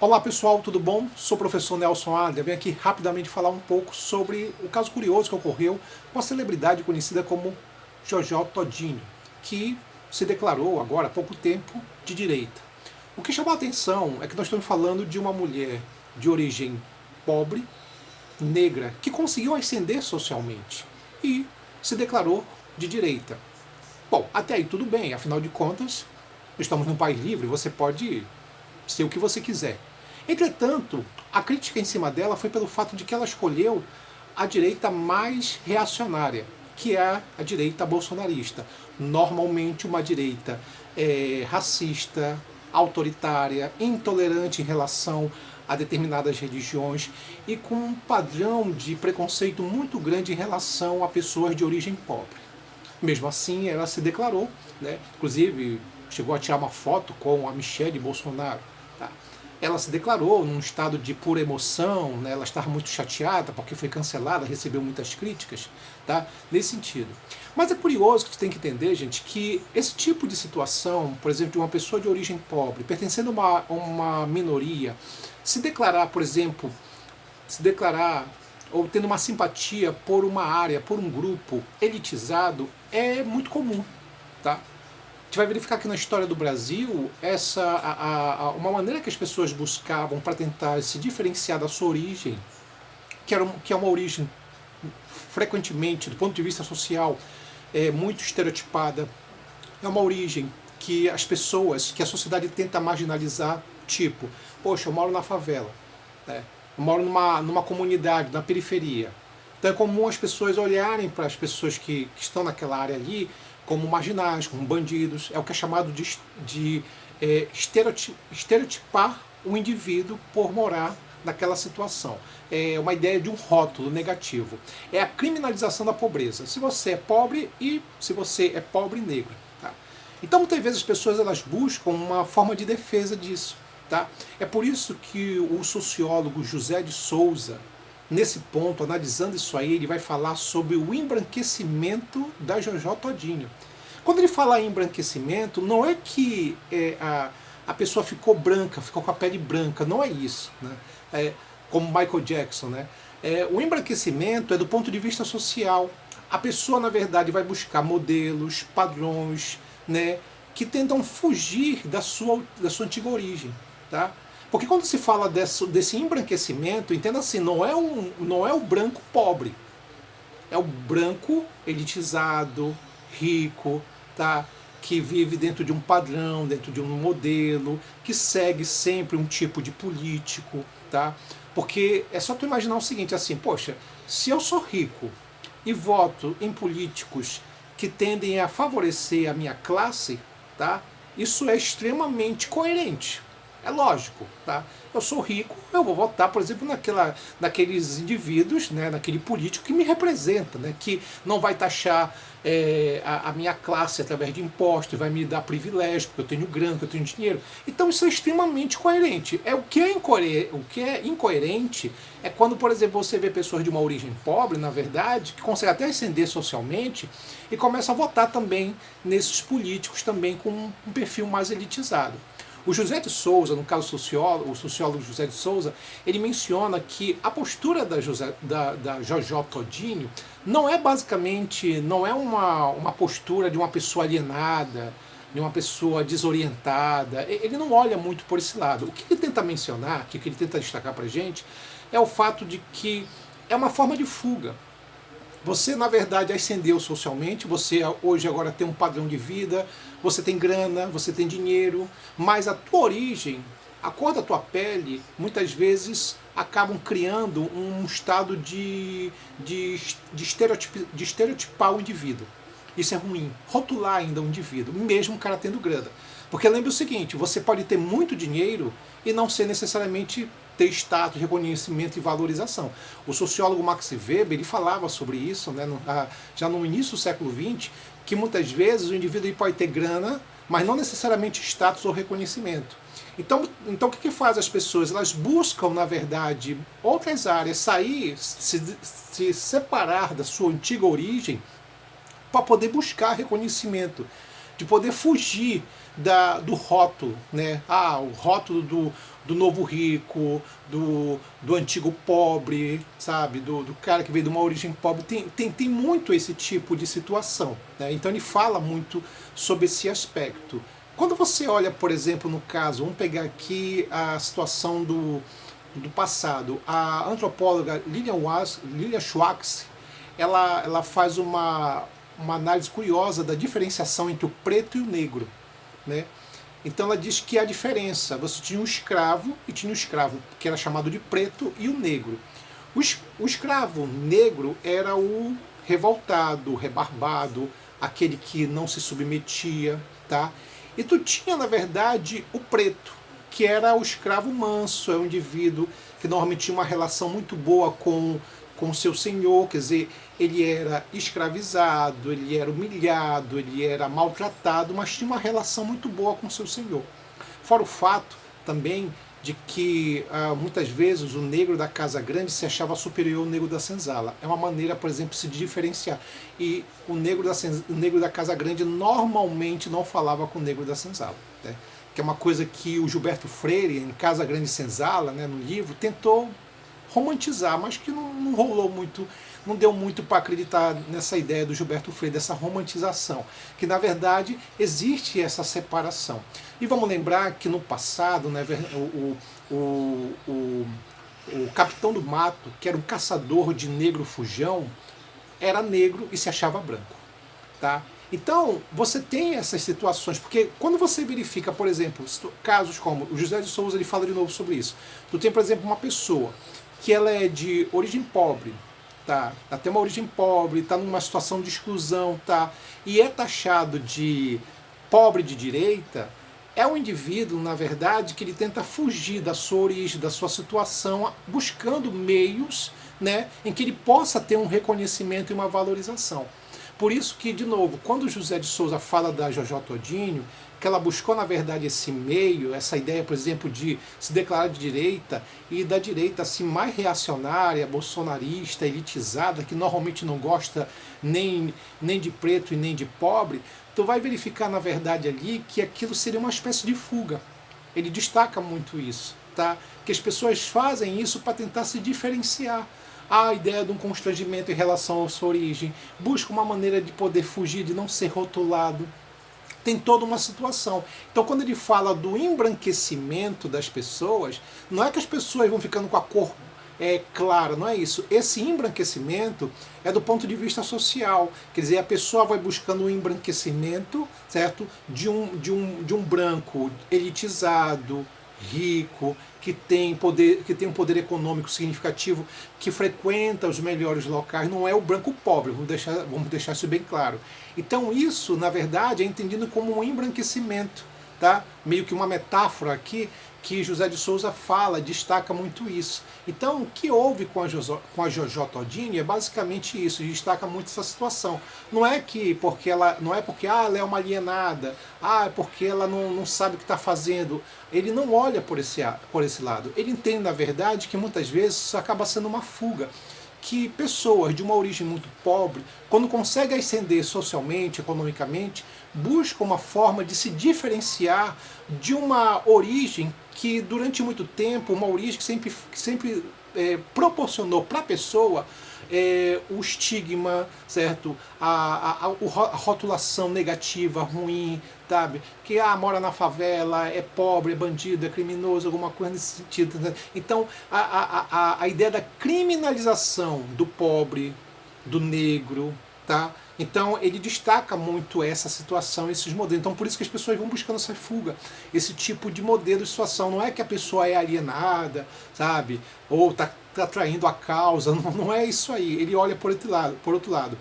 Olá pessoal, tudo bom? Sou o professor Nelson Adler, venho aqui rapidamente falar um pouco sobre o caso curioso que ocorreu com a celebridade conhecida como Jojo Todinho, que se declarou agora há pouco tempo de direita. O que chamou a atenção é que nós estamos falando de uma mulher de origem pobre, negra, que conseguiu ascender socialmente e se declarou de direita. Bom, até aí tudo bem, afinal de contas, estamos num país livre, você pode ser o que você quiser. Entretanto, a crítica em cima dela foi pelo fato de que ela escolheu a direita mais reacionária, que é a direita bolsonarista. Normalmente uma direita racista, autoritária, intolerante em relação a determinadas religiões e com um padrão de preconceito muito grande em relação a pessoas de origem pobre. Mesmo assim, ela se declarou, né? Inclusive chegou a tirar uma foto com a Michelle Bolsonaro. Tá? Ela se declarou num estado de pura emoção, né? Ela estava muito chateada porque foi cancelada, recebeu muitas críticas, tá? Nesse sentido. Mas é curioso que você tem que entender, gente, que esse tipo de situação, por exemplo, de uma pessoa de origem pobre, pertencendo a uma minoria, se declarar, por exemplo, ou tendo uma simpatia por uma área, por um grupo elitizado, é muito comum, tá? A gente vai verificar que na história do Brasil, uma maneira que as pessoas buscavam para tentar se diferenciar da sua origem, que é uma origem frequentemente, do ponto de vista social, muito estereotipada, é uma origem que que a sociedade tenta marginalizar, tipo, poxa, eu moro na favela, né? Eu moro numa comunidade, na periferia. Então é comum as pessoas olharem para as pessoas que estão naquela área ali como marginais, como bandidos. É o que é chamado de estereotipar o indivíduo por morar naquela situação. É uma ideia de um rótulo negativo. É a criminalização da pobreza. Se você é pobre e se você é pobre e negro. Tá? Então muitas vezes as pessoas elas buscam uma forma de defesa disso. Tá? É por isso que o sociólogo José de Souza, nesse ponto, analisando isso aí, ele vai falar sobre o embranquecimento da Jojo Todinho. Quando ele fala em embranquecimento, não é que a pessoa ficou branca, ficou com a pele branca, não é isso, né? Como Michael Jackson. Né? O embranquecimento é do ponto de vista social. A pessoa, na verdade, vai buscar modelos, padrões, né, que tentam fugir da sua antiga origem. Tá? Porque quando se fala desse embranquecimento, entenda assim, não é o branco pobre, é o branco elitizado, rico, tá? Que vive dentro de um padrão, dentro de um modelo, que segue sempre um tipo de político. Tá? Porque é só tu imaginar o seguinte, assim, poxa, se eu sou rico e voto em políticos que tendem a favorecer a minha classe, tá? Isso é extremamente coerente. É lógico, tá? Eu sou rico, eu vou votar, por exemplo, naqueles indivíduos, né, naquele político que me representa, né, que não vai taxar a minha classe através de impostos, vai me dar privilégio, porque eu tenho grana, eu tenho dinheiro. Então isso é extremamente coerente. O que é incoerente é quando, por exemplo, você vê pessoas de uma origem pobre, na verdade, que conseguem até ascender socialmente e começam a votar também nesses políticos também com um perfil mais elitizado. O José de Souza, no caso o sociólogo José de Souza, ele menciona que a postura da Jojo Todinho não é uma postura de uma pessoa alienada, de uma pessoa desorientada. Ele não olha muito por esse lado. O que ele tenta mencionar, o que ele tenta destacar para a gente, é o fato de que é uma forma de fuga. Você, na verdade, ascendeu socialmente, você hoje agora tem um padrão de vida, você tem grana, você tem dinheiro, mas a tua origem, a cor da tua pele, muitas vezes acabam criando um estado de estereotipar o indivíduo. Isso é ruim. Rotular ainda o indivíduo, mesmo o cara tendo grana. Porque lembre o seguinte, você pode ter muito dinheiro e não ser necessariamente ter status, reconhecimento e valorização. O sociólogo Max Weber ele falava sobre isso, né, já no início do século XX, que muitas vezes o indivíduo pode ter grana, mas não necessariamente status ou reconhecimento. Então o que faz as pessoas? Elas buscam, na verdade, outras áreas, se separar da sua antiga origem para poder buscar reconhecimento, de poder fugir do rótulo, né? O rótulo do novo rico, do antigo pobre, sabe? Do cara que veio de uma origem pobre. Tem muito esse tipo de situação, né? Então ele fala muito sobre esse aspecto. Quando você olha, por exemplo, no caso, vamos pegar aqui a situação do passado, a antropóloga Lilian Schwartz, ela faz uma análise curiosa da diferenciação entre o preto e o negro, né? Então ela diz que a diferença, você tinha um escravo e tinha um escravo que era chamado de preto e o negro. O escravo negro era o revoltado, o rebarbado, aquele que não se submetia, tá? E tu tinha, na verdade, o preto, que era o escravo manso, é um indivíduo que normalmente tinha uma relação muito boa com seu senhor, quer dizer, ele era escravizado, ele era humilhado, ele era maltratado, mas tinha uma relação muito boa com seu senhor. Fora o fato também de que muitas vezes o negro da casa grande se achava superior ao negro da senzala. É uma maneira, por exemplo, de se diferenciar. E o negro da casa grande normalmente não falava com o negro da senzala, né? Que é uma coisa que o Gilberto Freire, em Casa Grande e Senzala, né, no livro, tentou romantizar, mas que não rolou muito, não deu muito para acreditar nessa ideia do Gilberto Freire, dessa romantização, que na verdade existe essa separação. E vamos lembrar que no passado, né, o Capitão do Mato, que era um caçador de negro fujão, era negro e se achava branco, tá? Então, você tem essas situações, porque quando você verifica, por exemplo, casos como o José de Souza, ele fala de novo sobre isso. Tu tem, por exemplo, uma pessoa que ela é de origem pobre, tá? Ela tem uma origem pobre, está numa situação de exclusão, tá? E é taxado de pobre de direita. É um indivíduo, na verdade, que ele tenta fugir da sua origem, da sua situação, buscando meios, né, em que ele possa ter um reconhecimento e uma valorização. Por isso que, de novo, quando o José de Souza fala da Jojo Todinho, que ela buscou, na verdade, esse meio, essa ideia, por exemplo, de se declarar de direita, e da direita assim, mais reacionária, bolsonarista, elitizada, que normalmente não gosta nem de preto e nem de pobre, tu vai verificar, na verdade, ali que aquilo seria uma espécie de fuga. Ele destaca muito isso, tá? Que as pessoas fazem isso para tentar se diferenciar. A ideia de um constrangimento em relação à sua origem, busca uma maneira de poder fugir, de não ser rotulado. Tem toda uma situação. Então, quando ele fala do embranquecimento das pessoas, não é que as pessoas vão ficando com a cor clara, não é isso. Esse embranquecimento é do ponto de vista social. Quer dizer, a pessoa vai buscando um embranquecimento, certo? De um branco elitizado, rico, que tem um poder econômico significativo, que frequenta os melhores locais, não é o branco pobre, vamos deixar isso bem claro. Então isso, na verdade, é entendido como um embranquecimento, tá? Meio que uma metáfora aqui, que José de Souza fala, destaca muito isso. Então, o que houve com a Jojo Todinho é basicamente isso, destaca muito essa situação. Não é porque ela é uma alienada, é porque ela não sabe o que está fazendo. Ele não olha por esse lado. Ele entende, na verdade, que muitas vezes isso acaba sendo uma fuga. Que pessoas de uma origem muito pobre, quando conseguem ascender socialmente, economicamente, buscam uma forma de se diferenciar de uma origem que durante muito tempo, uma origem que sempre proporcionou para a pessoa o estigma, certo? A rotulação negativa, ruim, sabe? Que mora na favela, é pobre, é bandido, é criminoso, alguma coisa nesse sentido. Né? Então, a ideia da criminalização do pobre, do negro, tá? Então ele destaca muito essa situação, esses modelos. Então por isso que as pessoas vão buscando essa fuga, esse tipo de modelo de situação. Não é que a pessoa é alienada, sabe? Ou está traindo a causa, não é isso aí. Ele olha por outro lado.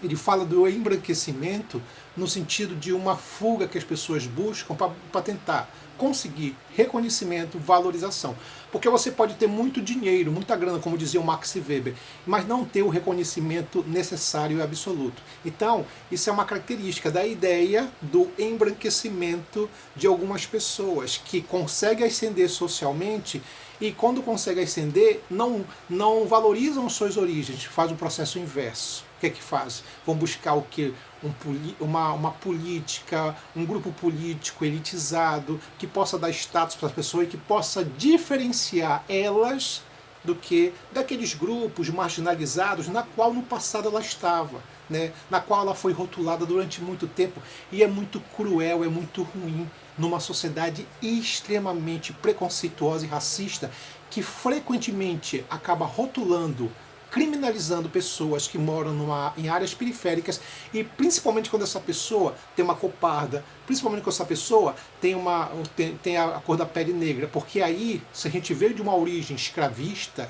Ele fala do embranquecimento no sentido de uma fuga que as pessoas buscam para tentar conseguir reconhecimento, valorização. Porque você pode ter muito dinheiro, muita grana, como dizia o Max Weber, mas não ter o reconhecimento necessário e absoluto. Então, isso é uma característica da ideia do embranquecimento de algumas pessoas que conseguem ascender socialmente e quando conseguem ascender, não valorizam suas origens, faz o processo inverso. O que é que faz? Vão buscar o quê? uma política, um grupo político elitizado, que possa dar status para as pessoas e que possa diferenciar elas do que daqueles grupos marginalizados na qual no passado ela estava, né? Na qual ela foi rotulada durante muito tempo. E é muito cruel, é muito ruim numa sociedade extremamente preconceituosa e racista que frequentemente acaba rotulando, criminalizando pessoas que moram em áreas periféricas, e principalmente quando essa pessoa tem uma cor parda, principalmente quando essa pessoa tem a cor da pele negra, porque aí, se a gente veio de uma origem escravista,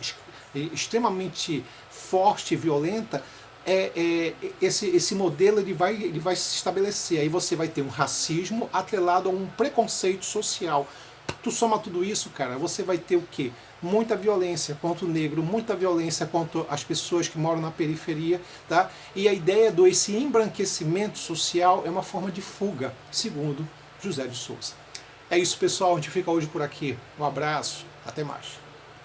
extremamente forte e violenta, esse modelo ele vai se estabelecer. Aí você vai ter um racismo atrelado a um preconceito social. Tu soma tudo isso, cara, você vai ter o quê? Muita violência contra o negro, muita violência contra as pessoas que moram na periferia, tá? E a ideia esse embranquecimento social é uma forma de fuga, segundo José de Souza. É isso, pessoal, a gente fica hoje por aqui. Um abraço, até mais.